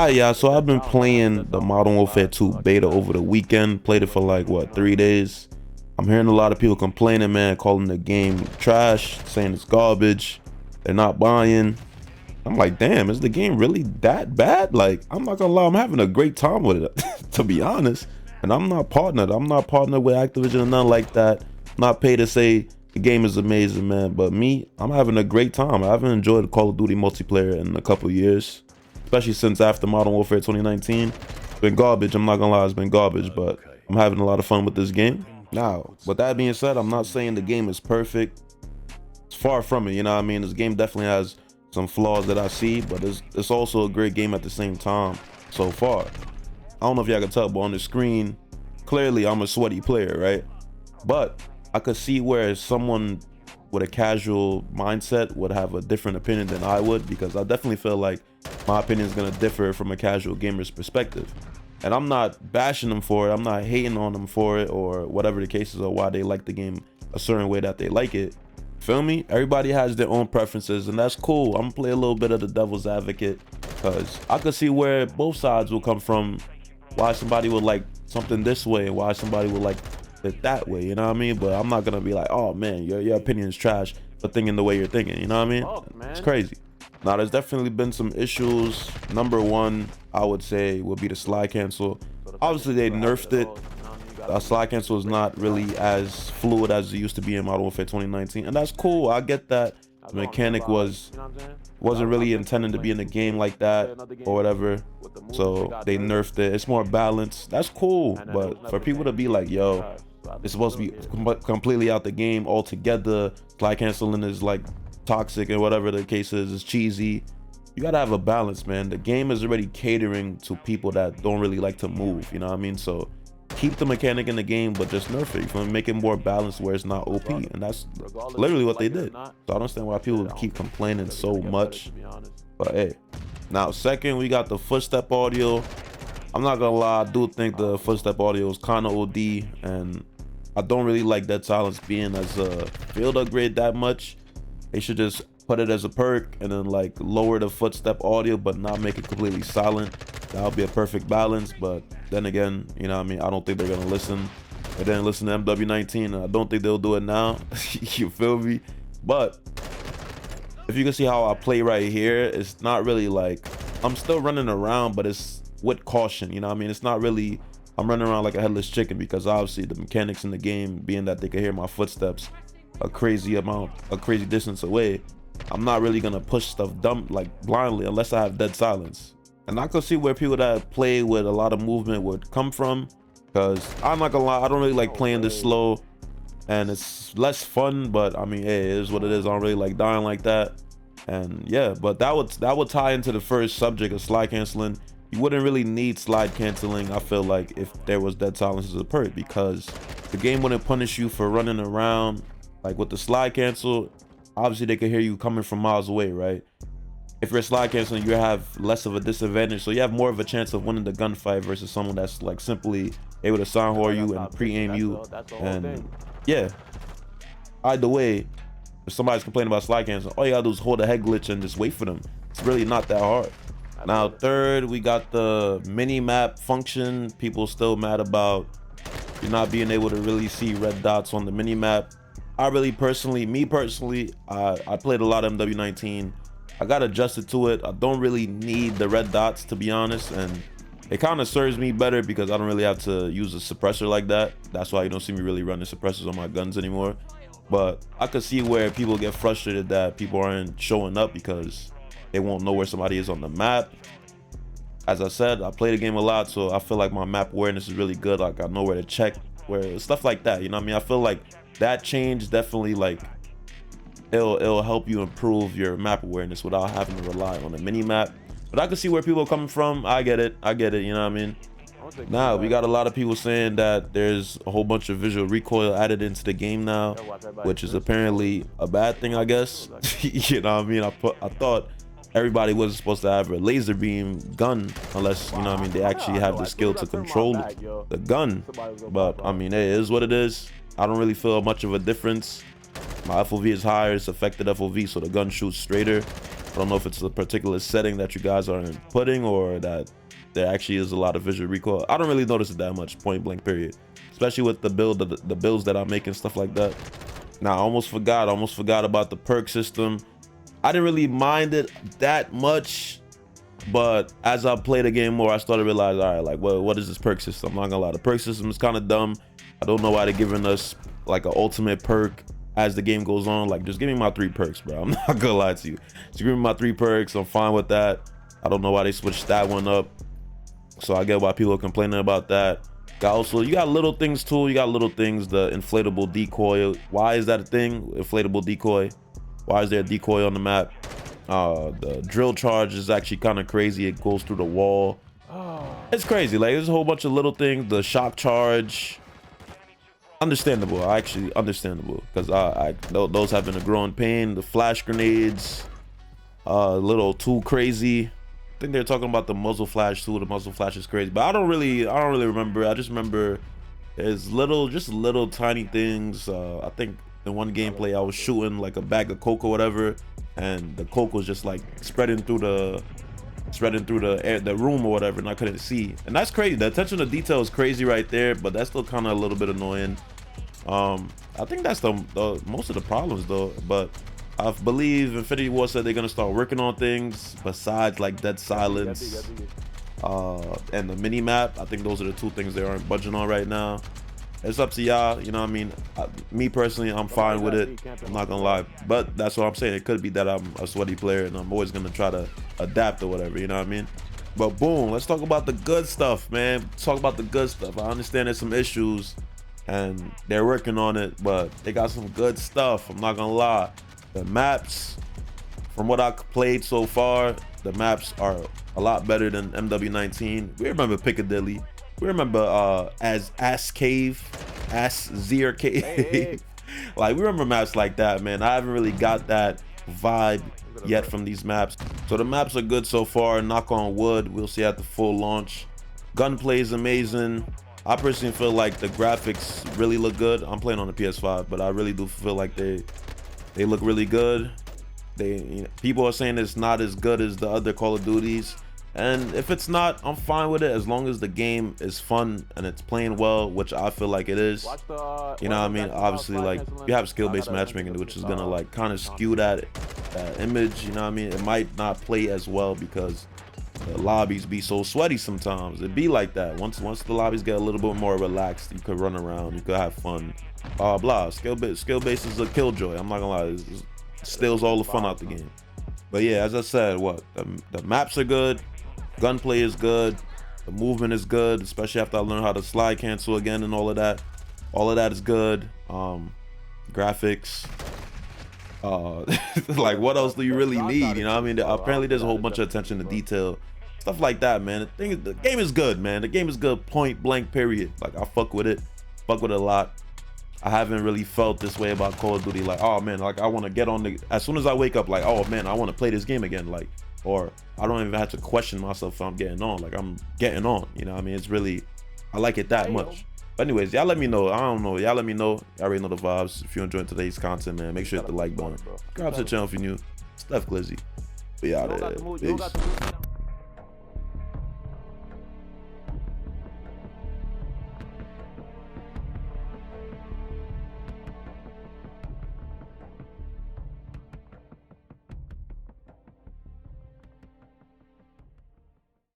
Yeah, so I've been playing the Modern Warfare 2 beta over the weekend. Played it for like what, 3 days. I'm hearing a lot of people complaining, man, calling the game trash, saying it's garbage. They're not buying. I'm like, damn, is the game really that bad? Like, I'm not gonna lie, I'm having a great time with it, to be honest. And I'm not partnered. I'm not partnered with Activision or nothing like that. Not paid to say the game is amazing, man. But me, I'm having a great time. I haven't enjoyed Call of Duty multiplayer in a couple years, especially since after Modern Warfare 2019. It's been garbage. I'm not gonna lie, it's been garbage, but I'm having a lot of fun with this game. Now, with that being said, I'm not saying the game is perfect. It's far from it, you know what I mean? This game definitely has some flaws that I see, but it's also a great game at the same time so far. I don't know if y'all can tell, but on the screen, clearly I'm a sweaty player, right? But I could see where someone with a casual mindset would have a different opinion than I would, because I definitely feel like my opinion is going to differ from a casual gamer's perspective. And I'm not bashing them for it. I'm not hating on them for it, or whatever the case is, or why they like the game a certain way that they like it. Feel me? Everybody has their own preferences, and that's cool. I'm gonna play a little bit of the devil's advocate, because I could see where both sides will come from. Why somebody would like something this way and why somebody would like it that way, you know what I mean? But I'm not gonna be like, oh man, your opinion is trash for thinking the way you're thinking, you know what I mean? It's crazy. Now, there's definitely been some issues. Number one, I would say, would be the slide cancel. Obviously, they nerfed it. Slide cancel is not really as fluid as it used to be in Modern Warfare 2019, and that's cool. I get that the mechanic wasn't really intended to be in the game like that or whatever, so they nerfed it. It's more balanced. That's cool, but for people to be like, yo, it's supposed to be completely out the game altogether, slide canceling is like toxic and whatever the case is, it's cheesy. You gotta have a balance, man. The game is already catering to people that don't really like to move, you know what I mean? So keep the mechanic in the game, but just nerf it. You can make it more balanced where it's not OP, and that's literally what they did. So I don't understand why people keep complaining so much. But hey, now second, we got the footstep audio. I'm not gonna lie, I do think the footstep audio is kind of OD, and I don't really like Dead Silence being as a field upgrade that much. They should just put it as a perk and then like lower the footstep audio, but not make it completely silent. That would be a perfect balance. But then again, you know what I mean, I don't think they're gonna listen. They didn't listen to MW19, and I don't think they'll do it now. You feel me? But if you can see how I play right here, it's not really like I'm still running around, but it's with caution, you know what I mean? It's not really I'm running around like a headless chicken, because obviously the mechanics in the game, being that they can hear my footsteps a crazy distance away, I'm not really gonna push stuff dumb like blindly unless I have dead silence. And I could see where people that play with a lot of movement would come from, because I'm not gonna lie, I don't really like playing this slow, and it's less fun. But I mean, hey, it is what it is. I don't really like dying like that. And yeah, but that would tie into the first subject of slide canceling. You wouldn't really need slide canceling, I feel like, if there was dead silence as a perk, because the game wouldn't punish you for running around. Like with the slide cancel, obviously they can hear you coming from miles away, right? If you're slide canceling, you have less of a disadvantage, so you have more of a chance of winning the gunfight versus someone that's like simply able to sound whore you and pre-aim you. And yeah, either way, if somebody's complaining about slide canceling, all you gotta do is hold a head glitch and just wait for them. It's really not that hard. Now third, we got the mini map function. People still mad about you not being able to really see red dots on the mini map. I played a lot of MW19. I got adjusted to it. I don't really need the red dots, to be honest, and it kind of serves me better because I don't really have to use a suppressor like that. That's why you don't see me really running suppressors on my guns anymore. But I could see where people get frustrated that people aren't showing up because they won't know where somebody is on the map. As I said, I play the game a lot, so I feel like my map awareness is really good. Like I know where to check, where stuff like that, you know what I mean? I feel like that change definitely, like, it'll help you improve your map awareness without having to rely on a mini map. But I can see where people are coming from. I get it, you know what I mean? Now we got a lot of people saying that there's a whole bunch of visual recoil added into the game now, which is apparently a bad thing, I guess. You know what I mean? I thought everybody wasn't supposed to have a laser beam gun unless, you know what I mean, they actually have the skill to control the gun. But I mean, hey, it is what it is. I don't really feel much of a difference. My FOV is higher, it's affected FOV, so the gun shoots straighter. don't know if it's a particular setting that you guys are inputting or that there actually is a lot of visual recoil. I don't really notice it that much, point blank period, especially with the builds that I'm making, stuff like that. Now, I almost forgot about the perk system. I didn't really mind it that much, but as I played the game more, I started to realize, all right, like, well, what is this perk system? I'm not gonna lie, the perk system is kind of dumb. I don't know why they're giving us like an ultimate perk as the game goes on. Like, just give me my 3 perks, bro. I'm not gonna lie to you. Just give me my 3 perks. I'm fine with that. I don't know why they switched that one up. So I get why people are complaining about that. You got little things too. You got little things, the inflatable decoy. Why is that a thing? Inflatable decoy. Why is there a decoy on the map? The drill charge is actually kind of crazy. It goes through the wall. It's crazy. Like, there's a whole bunch of little things. The shock charge. Understandable, actually understandable, because those have been a growing pain. The flash grenades, a little too crazy. I think they're talking about the muzzle flash too. The muzzle flash is crazy, but I don't really remember. I just remember there's just little tiny things. I think in one gameplay I was shooting like a bag of coke or whatever, and the coke was just like spreading through the air, the room or whatever, and I couldn't see. And that's crazy. The attention to detail is crazy right there, but that's still kind of a little bit annoying. I think that's the most of the problems though. But I believe Infinity Ward said they're gonna start working on things besides like dead silence and the mini map. I think those are the 2 things they aren't budging on right now. It's up to y'all, you know what I mean? Me personally, I'm fine with it. I'm not gonna lie, but that's what I'm saying. It could be that I'm a sweaty player and I'm always gonna try to adapt or whatever, you know what I mean? But boom, let's talk about the good stuff, man. Let's talk about the good stuff. I understand there's some issues and they're working on it, but they got some good stuff. I'm not gonna lie. The maps, from what I played so far, the maps are a lot better than MW19. We remember Piccadilly. We remember Ass Cave, Ass Zier Cave. Hey. Like, we remember maps like that, man. I haven't really got that vibe yet from these maps. So the maps are good so far. Knock on wood. We'll see at the full launch. Gunplay is amazing. I personally feel like the graphics really look good. I'm playing on the PS5, but I really do feel like they look really good. People are saying it's not as good as the other Call of Duties. And if it's not, I'm fine with it as long as the game is fun and it's playing well, which I feel like it is. You know what I mean? Obviously, like, you have skill-based matchmaking, which is gonna like kind of skew that image. You know what I mean? It might not play as well because the lobbies be so sweaty sometimes. It be like that. Once the lobbies get a little bit more relaxed, you could run around, you could have fun. Blah. Skill-based is a killjoy. I'm not gonna lie. It steals all the fun out the game. But yeah, as I said, the maps are good. Gunplay is good. The movement is good, especially after I learned how to slide cancel again and all of that. All of that is good. Graphics. Like, what else do you really need? You know what I mean? Apparently there's a whole bunch of attention to detail. Stuff like that, man. The game is good, man. The game is good, point blank, period. Like, I fuck with it. Fuck with it a lot. I haven't really felt this way about Call of Duty. Like, oh man, like, I want to get on the, as soon as I wake up, like, oh man, I want to play this game again. Like, or I don't even have to question myself if I'm getting on. Like, I'm getting on, you know what I mean? It's really, I like it that much. But anyways, y'all let me know. I don't know, y'all let me know. Y'all already know the vibes. If you enjoyed today's content, man, make sure you hit the like button. Subscribe to the channel if you're new. Steph Glizzy. We out of here. Peace.